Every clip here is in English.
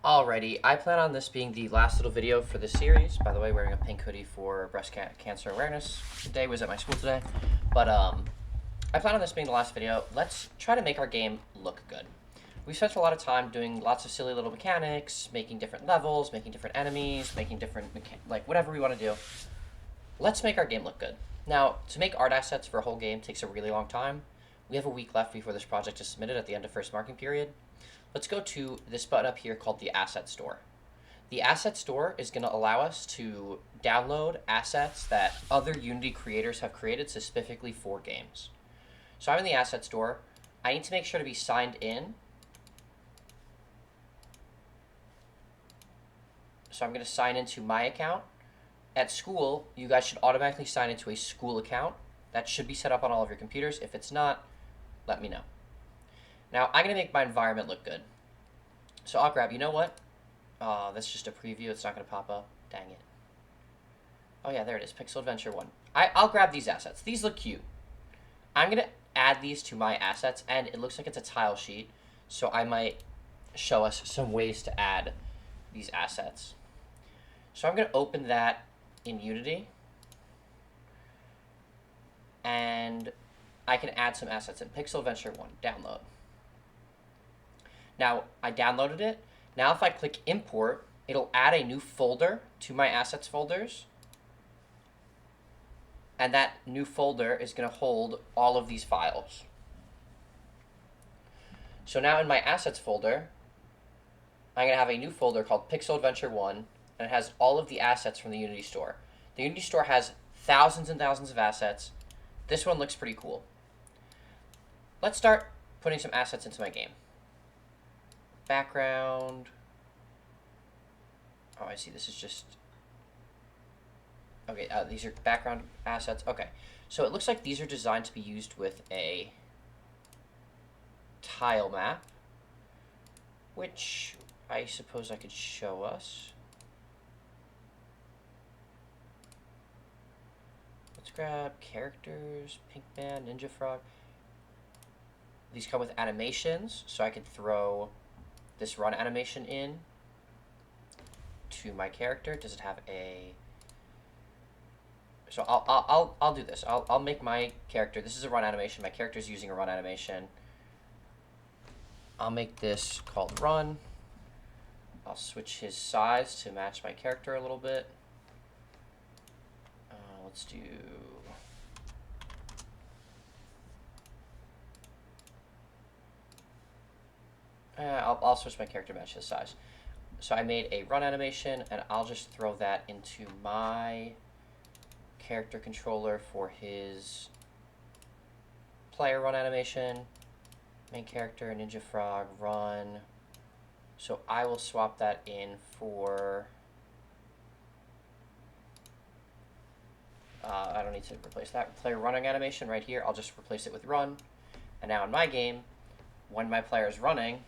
Alrighty, I plan on this being the last little video for this series. By the way, wearing a pink hoodie for Cancer Awareness Day was at my school today. But I plan on this being the last video. Let's try to make our game look good. We spent a lot of time doing lots of silly little mechanics, making different levels, making different enemies, making different, like whatever we want to do. Let's make our game look good. Now, to make art assets for a whole game takes a really long time. We have a week left before this project is submitted at the end of first marking period. Let's go to this button up here called the Asset Store. The Asset Store is going to allow us to download assets that other Unity creators have created specifically for games. So I'm in the Asset Store. I need to make sure to be signed in. So I'm going to sign into my account. At school, you guys should automatically sign into a school account. That should be set up on all of your computers. If it's not, let me know. Now, I'm going to make my environment look good. So I'll grab, you know what? That's just a preview. It's not going to pop up. Dang it. Oh, yeah, there it is. Pixel Adventure 1. I'll grab these assets. These look cute. I'm going to add these to my assets, and it looks like it's a tile sheet, so I might show us some ways to add these assets. So I'm going to open that in Unity, and I can add some assets in Pixel Adventure 1. Download. Now, I downloaded it. Now, if I click import, it'll add a new folder to my assets folders. And that new folder is going to hold all of these files. So now in my assets folder, I'm going to have a new folder called Pixel Adventure 1, and it has all of the assets from the Unity Store. The Unity Store has thousands and thousands of assets. This one looks pretty cool. Let's start putting some assets into my game. Background. Oh, I see. This is just... Okay, these are background assets. Okay, so it looks like these are designed to be used with a tile map, which I suppose I could show us. Let's grab characters, Pinkman, Ninja Frog. These come with animations, so I could throw this run animation in to my character. Does it have a... So I'll do this. I'll make my character. This is a run animation. My character is using a run animation. I'll make this called run. I'll switch his size to match my character a little bit. Let's do... I'll switch my character to match his size. So I made a run animation, and I'll just throw that into my character controller for his player run animation. Main character, Ninja Frog, run. So I will swap that in for... I don't need to replace that. Player running animation right here. I'll just replace it with run. And now in my game, when my player is running,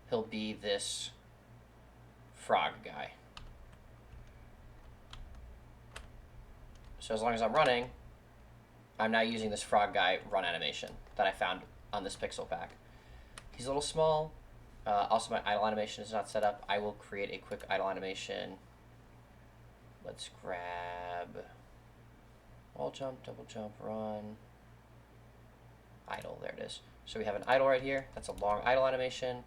he'll be this frog guy. So as long as I'm running, I'm now using this frog guy run animation that I found on this pixel pack. He's a little small. Also, my idle animation is not set up. I will create a quick idle animation. Let's grab wall jump, double jump, run, idle. There it is. So we have an idle right here. That's a long idle animation.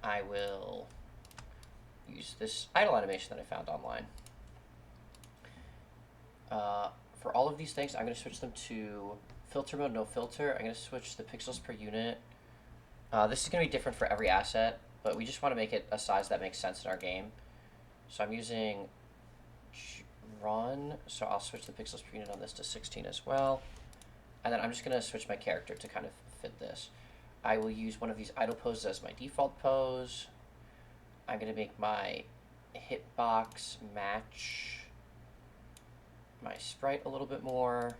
I will use this idle animation that I found online. For all of these things, I'm going to switch them to filter mode, no filter. I'm going to switch the pixels per unit. This is going to be different for every asset, but we just want to make it a size that makes sense in our game. So I'm using run, so I'll switch the pixels per unit on this to 16 as well. And then I'm just going to switch my character to kind of fit this. I will use one of these idle poses as my default pose. I'm going to make my hitbox match my sprite a little bit more.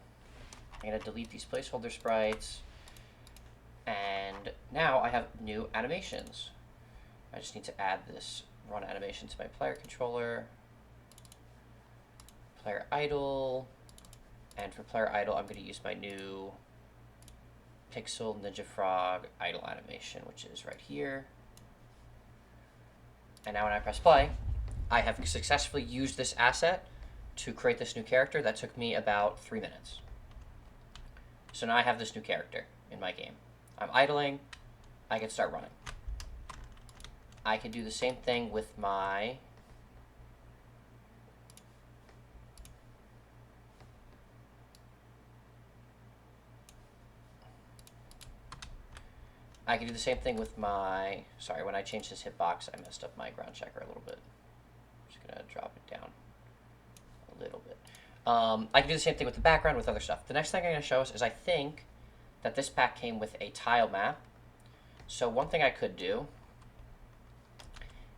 I'm going to delete these placeholder sprites. And now I have new animations. I just need to add this run animation to my player controller. Player idle. And for player idle, I'm going to use my new Pixel Ninja Frog idle animation, which is right here. And now when I press play, I have successfully used this asset to create this new character that took me about 3 minutes. So now I have this new character in my game. I'm idling, I can start running. I can do the same thing with my sorry, when I changed this hitbox, I messed up my ground checker a little bit. I'm just gonna drop it down a little bit. I can do the same thing with the background, with other stuff. The next thing I'm gonna show us is I think that this pack came with a tile map. So one thing I could do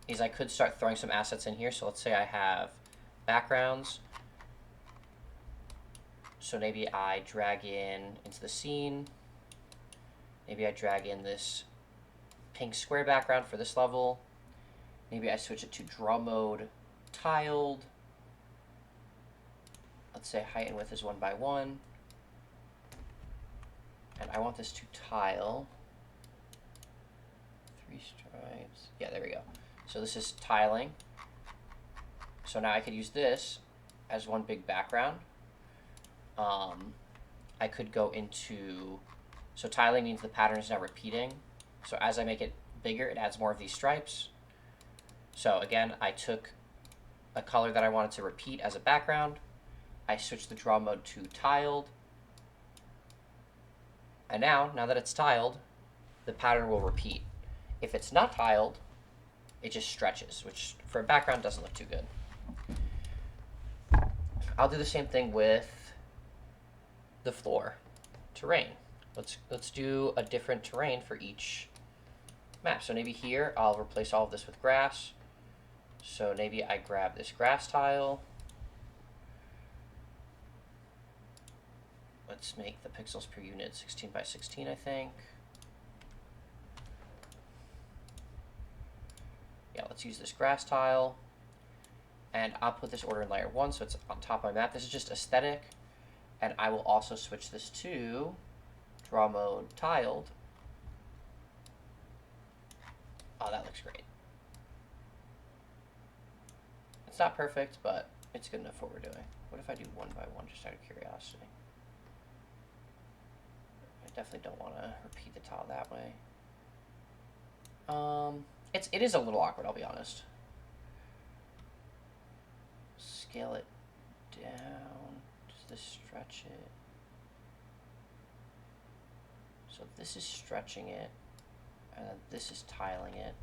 is I could start throwing some assets in here. So let's say I have backgrounds. So maybe I drag into the scene. Maybe I drag in this pink square background for this level. Maybe I switch it to draw mode tiled. Let's say height and width is 1 by 1. And I want this to tile. 3 stripes. Yeah, there we go. So this is tiling. So now I could use this as one big background. I could go into, so tiling means the pattern is now repeating. So as I make it bigger, it adds more of these stripes. So again, I took a color that I wanted to repeat as a background. I switched the draw mode to tiled. And now that it's tiled, the pattern will repeat. If it's not tiled, it just stretches, which for a background doesn't look too good. I'll do the same thing with the floor, terrain. Let's do a different terrain for each map. So maybe here I'll replace all of this with grass. So maybe I grab this grass tile. Let's make the pixels per unit 16 by 16, I think. Yeah, let's use this grass tile. And I'll put this order in layer 1, so it's on top of my map. This is just aesthetic. And I will also switch this to draw mode tiled. Oh, that looks great. It's not perfect, but it's good enough for what we're doing. What if I do 1 by 1, just out of curiosity? I definitely don't want to repeat the tile that way. It is a little awkward, I'll be honest. Scale it down. Does this stretch it? So this is stretching it, and then this is tiling it.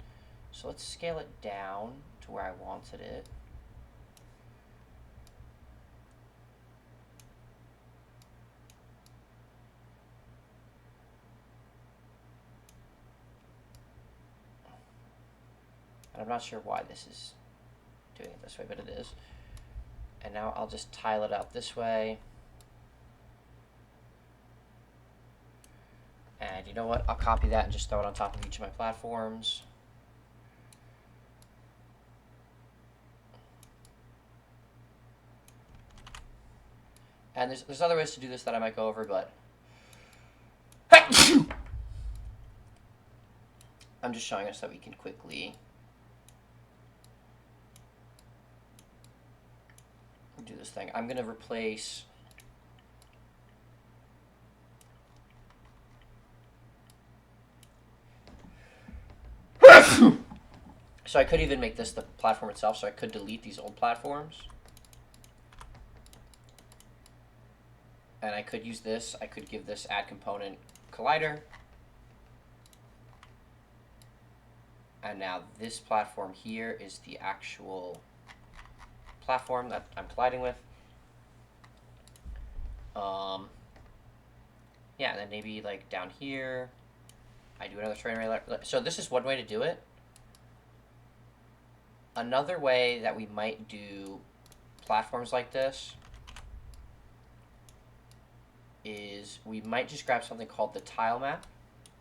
So let's scale it down to where I wanted it. And I'm not sure why this is doing it this way, but it is. And now I'll just tile it out this way. And you know what? I'll copy that and just throw it on top of each of my platforms. And there's other ways to do this that I might go over, but I'm just showing us that we can quickly do this thing. I'm going to replace so I could even make this the platform itself, so I could delete these old platforms. And I could use this. I could give this add component collider. And now this platform here is the actual platform that I'm colliding with. Yeah, and then maybe like down here, I do another terrain array. So this is one way to do it. Another way that we might do platforms like this is we might just grab something called the tile map,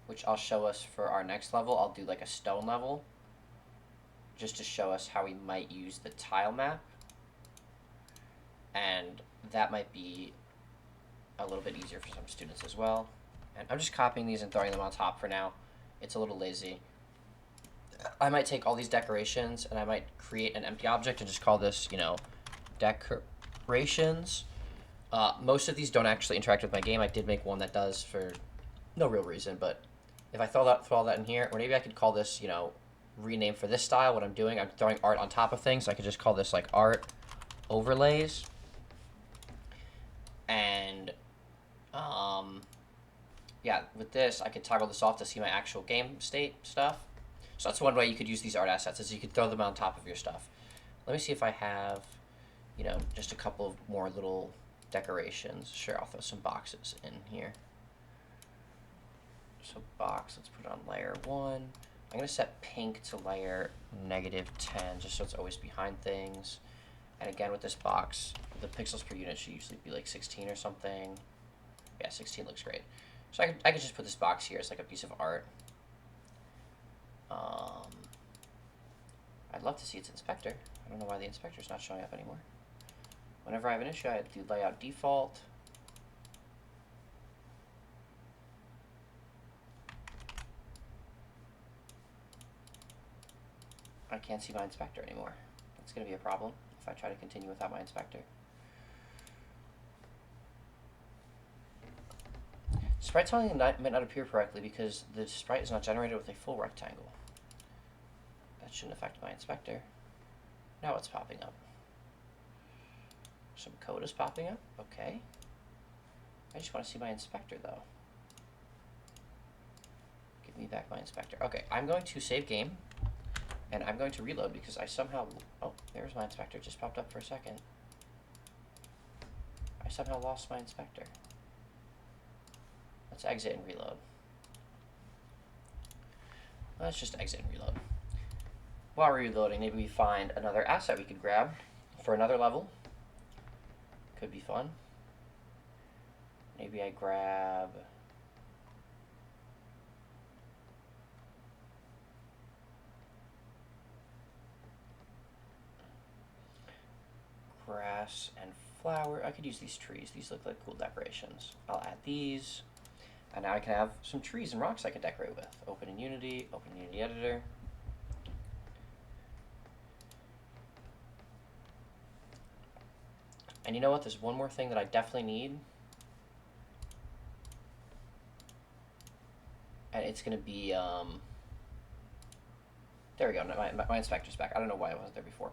which I'll show us for our next level. I'll do like a stone level just to show us how we might use the tile map. And that might be a little bit easier for some students as well. And I'm just copying these and throwing them on top for now. It's a little lazy. I might take all these decorations and I might create an empty object and just call this, you know, decorations. Most of these don't actually interact with my game. I did make one that does for no real reason, but if I throw all that in here, or maybe I could call this, you know, rename for this style. What I'm doing, I'm throwing art on top of things, so I could just call this like art overlays. And yeah, with this, I could toggle this off to see my actual game state stuff. So that's one way you could use these art assets, is you could throw them on top of your stuff. Let me see if I have, you know, just a couple of more little decorations. Sure, I'll throw some boxes in here. So box, let's put it on layer 1. I'm going to set pink to layer -10, just so it's always behind things. And again, with this box, the pixels per unit should usually be like 16 or something. Yeah, 16 looks great. So I could just put this box here as like a piece of art. I'd love to see its inspector. I don't know why the inspector's not showing up anymore. Whenever I have an issue, I do layout default. I can't see my inspector anymore. That's going to be a problem if I try to continue without my inspector. Sprite tiling might not appear correctly because the sprite is not generated with a full rectangle. That shouldn't affect my inspector. Now it's popping up. Some code is popping up. Okay. I just want to see my inspector though. Give me back my inspector. Okay, I'm going to save game. And I'm going to reload because I somehow... Oh, there's my inspector. It just popped up for a second. I somehow lost my inspector. Let's exit and reload. Let's just exit and reload. While we're reloading, maybe we find another asset we could grab for another level. Could be fun. Maybe I grab... grass and flower. I could use these trees. These look like cool decorations. I'll add these. And now I can have some trees and rocks I can decorate with. Open in Unity, open Unity Editor. And you know what? There's one more thing that I definitely need. And it's going to be, there we go. My inspector's back. I don't know why it wasn't there before.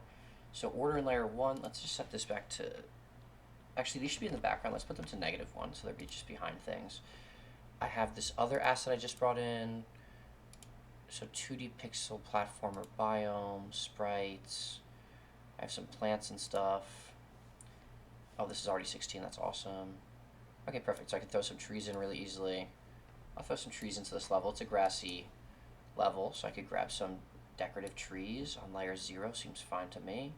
So order in layer 1, let's just set this back to, actually these should be in the background. Let's put them to -1 so they'll be just behind things. I have this other asset I just brought in. So 2D pixel platformer biome, sprites. I have some plants and stuff. Oh, this is already 16, that's awesome. Okay, perfect, so I can throw some trees in really easily. I'll throw some trees into this level. It's a grassy level, so I could grab some decorative trees on layer 0, seems fine to me.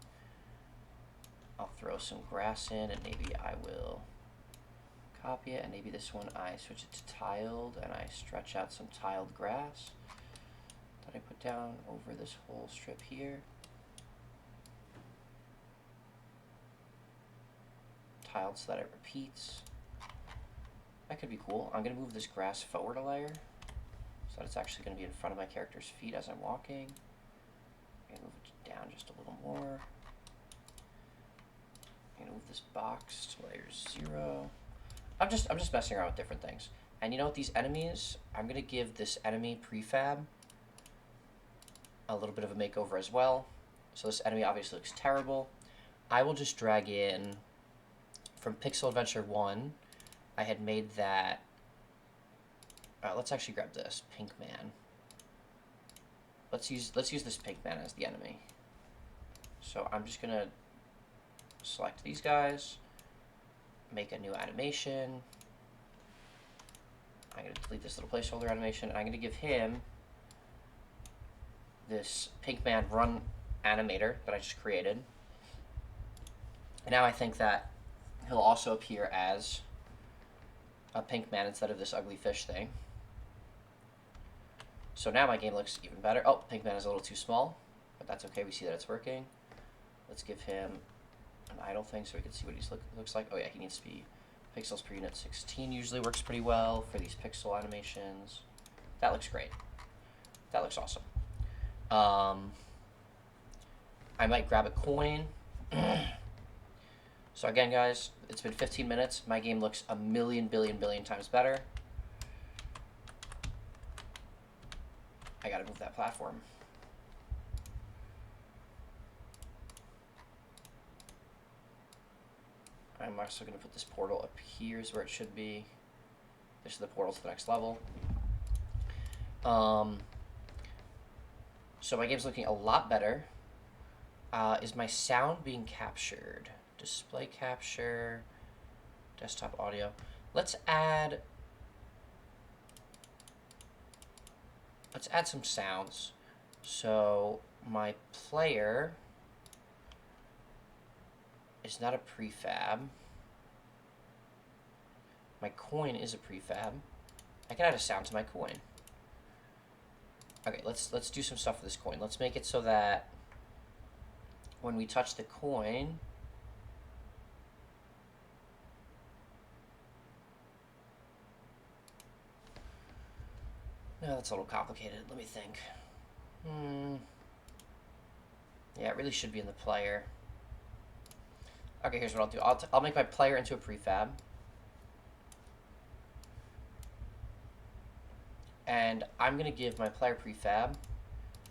I'll throw some grass in and maybe I will copy it, and maybe this one I switch it to tiled and I stretch out some tiled grass that I put down over this whole strip here. Tiled so that it repeats. That could be cool. I'm going to move this grass forward a layer so that it's actually going to be in front of my character's feet as I'm walking. I'm going to move it down just a little more. I'm going to move this box to layer 0. I'm just messing around with different things. And you know what, these enemies, I'm going to give this enemy prefab a little bit of a makeover as well. So this enemy obviously looks terrible. I will just drag in from Pixel Adventure 1. I had made that, let's actually grab this, Pink Man. Let's use this Pink Man as the enemy. So I'm just gonna select these guys, make a new animation. I'm gonna delete this little placeholder animation, and I'm gonna give him this Pink Man run animator that I just created. And now I think that he'll also appear as a Pink Man instead of this ugly fish thing. So now my game looks even better. Oh, Pink Man is a little too small, but that's okay. We see that it's working. Let's give him an idle thing so we can see what he looks like. Oh yeah, he needs to be Pixels per unit 16 usually works pretty well for these pixel animations. That looks great. That looks awesome. I might grab a coin. So again, guys, it's been 15 minutes. My game looks a million, billion times better. I gotta move that platform. I'm also gonna put this portal up here is where it should be. This is the portal to the next level. So my game's looking a lot better. Is my sound being captured? Display capture, desktop audio. Let's add some sounds. So my player is not a prefab. My coin is a prefab. I can add a sound to my coin. Okay, let's do some stuff with this coin. Let's make it so that when we touch the coin, no, that's a little complicated. Let me think. Yeah, it really should be in the player. Okay, here's what I'll do. I'll make my player into a prefab. And I'm going to give my player prefab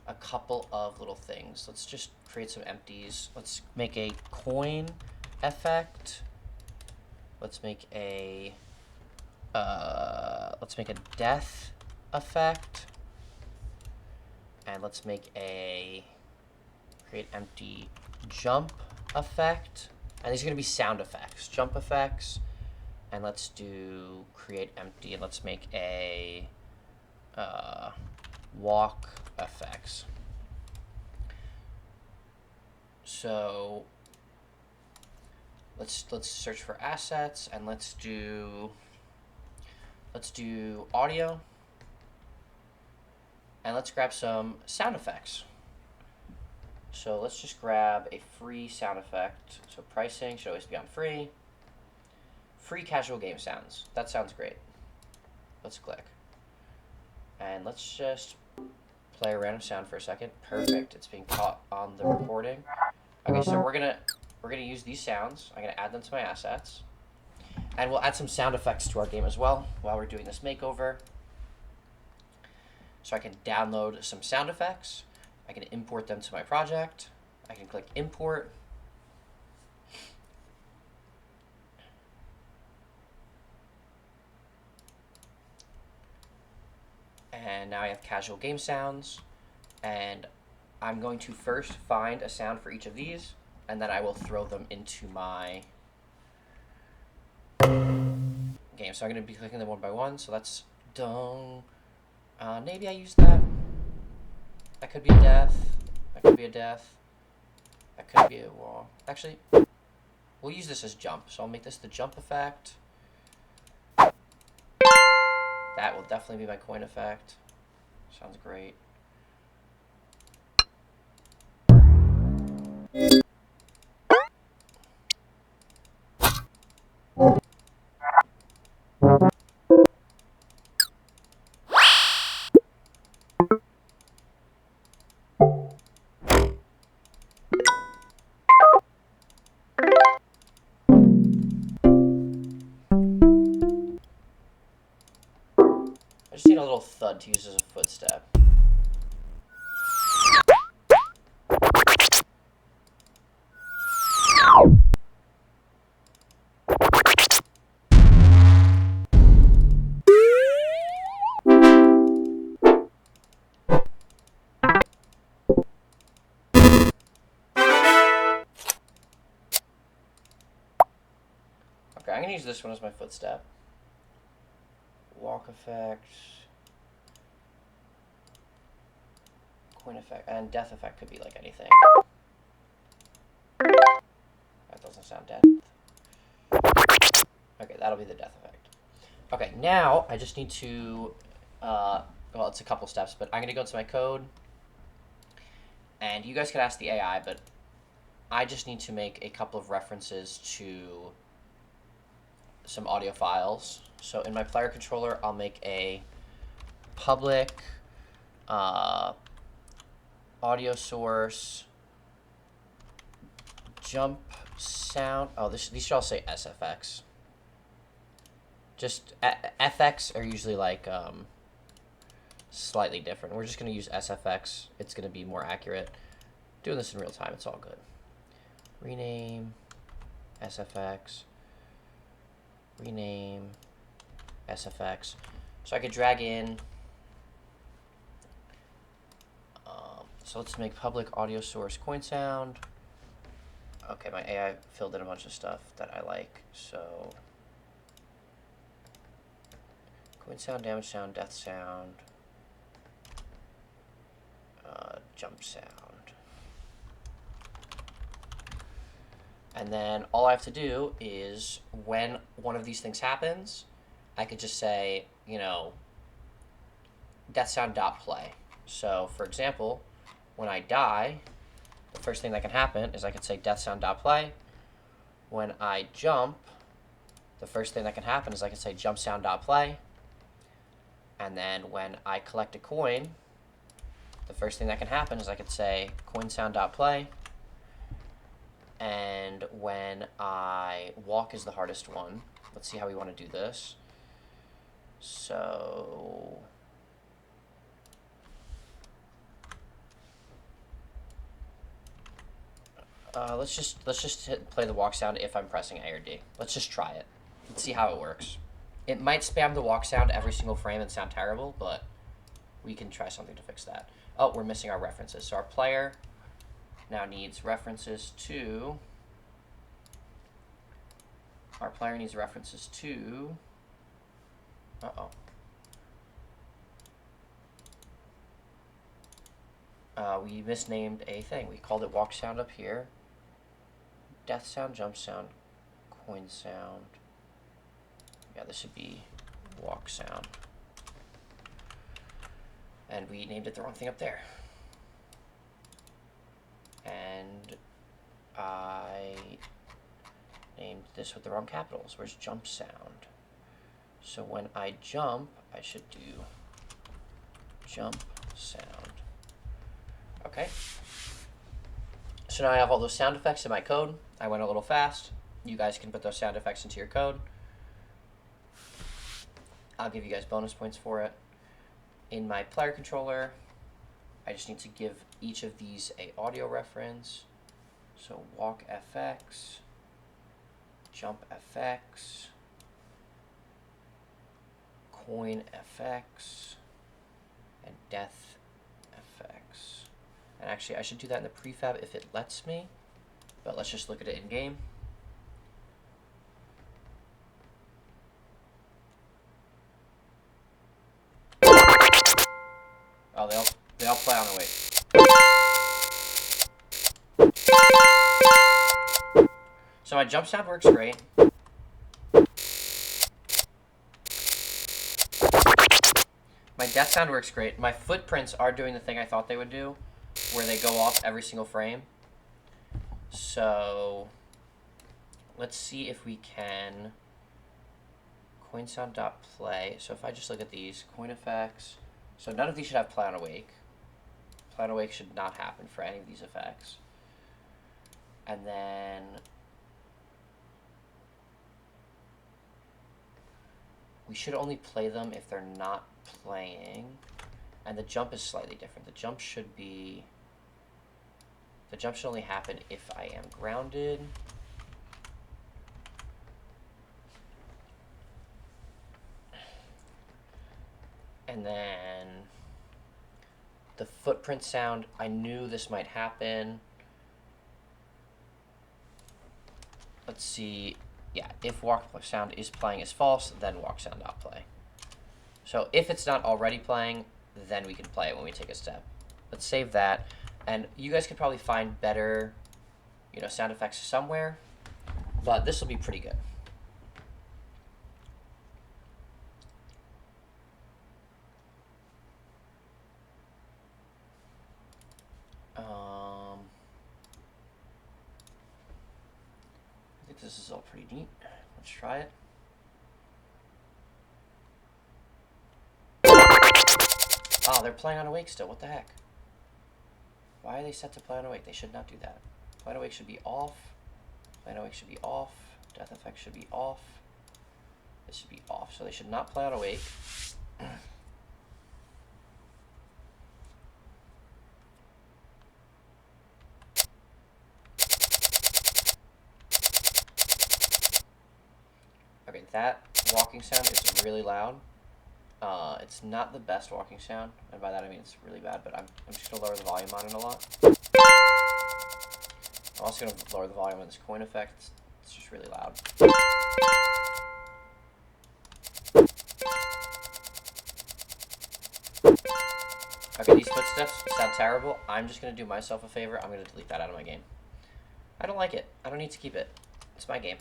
a couple of little things. Let's just create some empties. Let's make a coin effect. Let's make a death effect. And let's make a create empty jump effect. And these are going to be sound effects, jump effects. And let's do create empty, and let's make a walk effects. So let's search for assets, and let's do audio, and let's grab some sound effects. So let's just grab a free sound effect. So pricing should always be on free. Free casual game sounds. That sounds great. Let's click. And let's just play a random sound for a second. Perfect. It's being caught on the recording. Okay, so we're gonna use these sounds. I'm gonna add them to my assets. And we'll add some sound effects to our game as well while we're doing this makeover. So I can download some sound effects. I can import them to my project. I can click import. And now I have casual game sounds. And I'm going to first find a sound for each of these, and then I will throw them into my game. So I'm going to be clicking them one by one. So that's dong. Maybe I use that. That could be a death. That could be a death. That could be a wall. Actually, we'll use this as jump. So I'll make this the jump effect. That will definitely be my coin effect. Sounds great. I just need a little thud to use as a footstep. Okay, I'm gonna use this one as my footstep. Walk effect, coin effect, and death effect could be like anything. That doesn't sound death. Okay, that'll be the death effect. Okay, now I just need to, well, it's a couple steps, but I'm gonna go into my code, and you guys can ask the AI, but I just need to make a couple of references to some audio files. So in my player controller, I'll make a public audio source jump sound. Oh, these should all say SFX. Just FX are usually like slightly different. We're just going to use SFX. It's going to be more accurate. Doing this in real time, it's all good. Rename SFX. Rename SFX. So I could drag in. So let's make public audio source coin sound. Okay, my AI filled in a bunch of stuff that I like. So coin sound, damage sound, death sound, jump sound. And then all I have to do is when one of these things happens, I could just say, you know, death sound dot play. So for example, when I die, the first thing that can happen is I could say death sound dot play. When I jump, the first thing that can happen is I can say jump sound dot play. And then when I collect a coin, the first thing that can happen is I could say coin sound dot play. And when I walk is the hardest one. Let's see how we want to do this. So let's just play the walk sound if I'm pressing A or D. Let's just try it. Let's see how it works. It might spam the walk sound every single frame and sound terrible, but we can try something to fix that. Oh, we're missing our references. So our player now needs references to. Our player needs references to. We misnamed a thing. We called it walk sound up here. Death sound, jump sound, coin sound. Yeah, this should be walk sound. And we named it the wrong thing up there. And I named this with the wrong capitals. Where's jump sound? So when I jump, I should do jump sound. Okay. So now I have all those sound effects in my code. I went a little fast. You guys can put those sound effects into your code. I'll give you guys bonus points for it. In my player controller, I just need to give each of these a audio reference. So walk FX, jump FX, coin FX, and death FX. And actually, I should do that in the prefab if it lets me, but let's just look at it in game. Oh, they all play on the wait. So my jump sound works great. My death sound works great. My footprints are doing the thing I thought they would do, where they go off every single frame. So let's see if we can coin sound dot play. So if I just look at these coin effects, so none of these should have play on awake. Play on awake should not happen for any of these effects. And then we should only play them if they're not playing. And the jump is slightly different. The jump should only happen if I am grounded. And then the footprint sound, I knew this might happen. Let's see. Yeah, if walk sound is playing is false, then walk sound not play. So if it's not already playing, then we can play it when we take a step. Let's save that. And you guys could probably find better, sound effects somewhere, but this will be pretty good. I think this is all pretty neat. Let's try it. Oh, they're playing on Awake still. What the heck? Why are they set to play on Awake? They should not do that. Play on Awake should be off. Play on Awake should be off. Death Effect should be off. This should be off. So they should not play on Awake. Okay, that walking sound is really loud. It's not the best walking sound, and by that I mean it's really bad, but I'm just going to lower the volume on it a lot. I'm also going to lower the volume on this coin effect. It's just really loud. Okay, these footsteps sound terrible. I'm just going to do myself a favor. I'm going to delete that out of my game. I don't like it. I don't need to keep it. It's my game.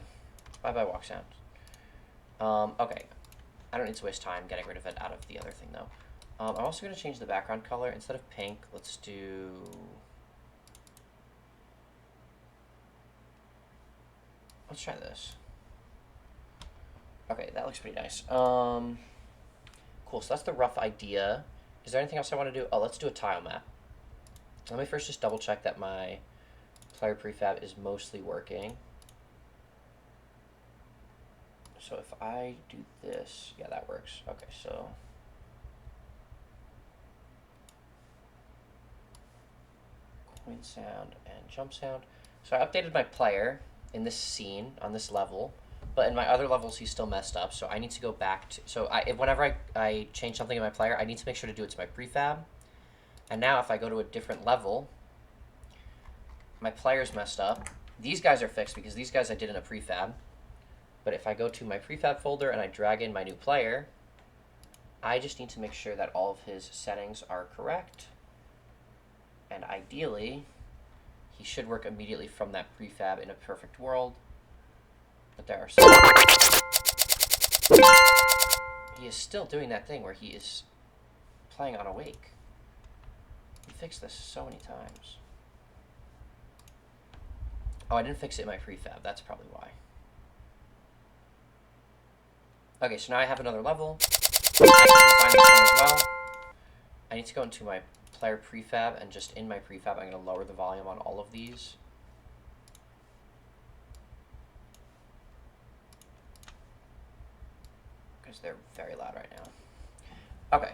Bye-bye walk sound. Okay. I don't need to waste time getting rid of it out of the other thing, though. I'm also going to change the background color. Instead of pink, let's do... Let's try this. Okay, that looks pretty nice. Cool, so that's the rough idea. Is there anything else I want to do? Oh, let's do a tile map. Let me first just double check that my player prefab is mostly working. So if I do this, yeah, that works. Okay, so coin sound and jump sound. So I updated my player in this scene on this level, but in my other levels he's still messed up. So I need to go back to, so whenever I change something in my player, I need to make sure to do it to my prefab. And now if I go to a different level, my player's messed up. These guys are fixed because these guys I did in a prefab. But if I go to my prefab folder and I drag in my new player, I just need to make sure that all of his settings are correct. And ideally, he should work immediately from that prefab in a perfect world. But there are some... He is still doing that thing where he is playing on Awake. We fixed this so many times. Oh, I didn't fix it in my prefab. That's probably why. Okay, so now I have another level. I can find this one as well. I need to go into my player prefab, and just in my prefab, I'm going to lower the volume on all of these. Because they're very loud right now. Okay.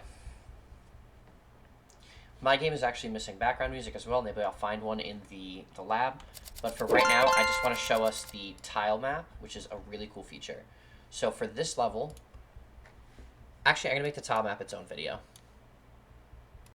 My game is actually missing background music as well. Maybe I'll find one in the lab. But for right now, I just want to show us the tile map, which is a really cool feature. So for this level, actually I'm going to make the tile map its own video.